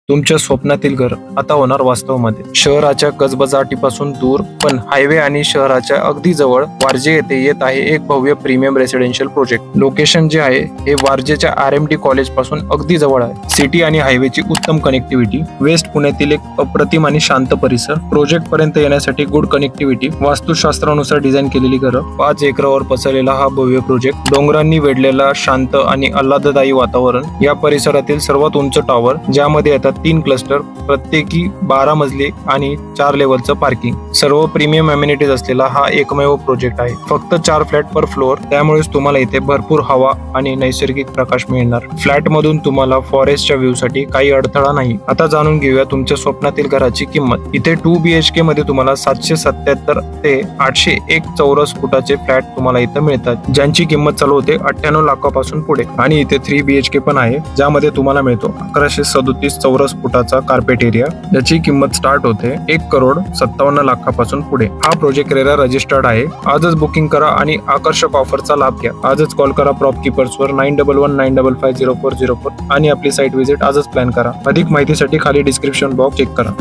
तुमच्या स्वप्नातील घर आता होणार वास्तवामध्ये। शहराच्या गजबजाटीपासून दूर पण हायवे आणि शहराच्या अगदी जवळ वारजे येथे येत आहे एक भव्य प्रीमियम रेसिडेन्शियल प्रोजेक्ट। लोकेशन जे आहे हे वारजेच्या RMD कॉलेज पासून अगदी जवळ आहे। सिटी आणि हायवेची उत्तम कनेक्टिव्हिटी, वेस्ट पुण्यातील एक अप्रतिम आणि शांत परिसर, प्रोजेक्ट पर्यंत येण्यासाठी गुड कनेक्टिव्हिटी, वास्तुशास्त्रानुसार डिझाईन केलेली घरं, 5 एकरावर पसरलेला हा भव्य प्रोजेक्ट, डोंगरांनी वेढलेला शांत आणि आल्हाददायी वातावरण, या परिसरातील सर्वात उंच टॉवर ज्यामध्ये येतात 3 क्लस्टर, प्रत्येकी 12 मजली आणि 4 लेवलचं पार्किंग, सर्व प्रीमियम अमेनिटीज असलेला हा एकमेव प्रोजेक्ट आहे। फक्त 4 फ्लॅट पर फ्लोअर, त्यामुळेच तुम्हाला इथे भरपूर हवा आणि नैसर्गिक प्रकाश मिळणार। फ्लॅट मधून तुम्हाला फॉरेस्टच्या व्ह्यू साठी काही अडथळा नाही। आता जाणून घेऊया तुमच्या स्वप्नातील घराची किंमत। इथे 2 BHK मध्ये तुम्हाला 777 ते 801 चौरस फुटाचे फ्लॅट तुम्हाला इथे मिळतात, ज्यांची किंमत चालू होते 98 लाखापासून पुढे। आणि इथे 3 BHK पण आहे, ज्यामध्ये तुम्हाला मिळतो 1137 चौरस फुटाचा कार्पेट एरिया, ज्याची किंमत स्टार्ट होते 1,57 लाखापासून पुढे। हा प्रोजेक्ट रेरा रजिस्टर्ड आहे। आजच बुकिंग करा आणि आकर्षक ऑफरचा लाभ घ्या। आजच कॉल करा प्रॉपकीपर्सवर 9119550404 आणि आपली साईट व्हिजिट आजच प्लॅन करा। अधिक माहितीसाठी खाली डिस्क्रिप्शन बॉक्स चेक करा।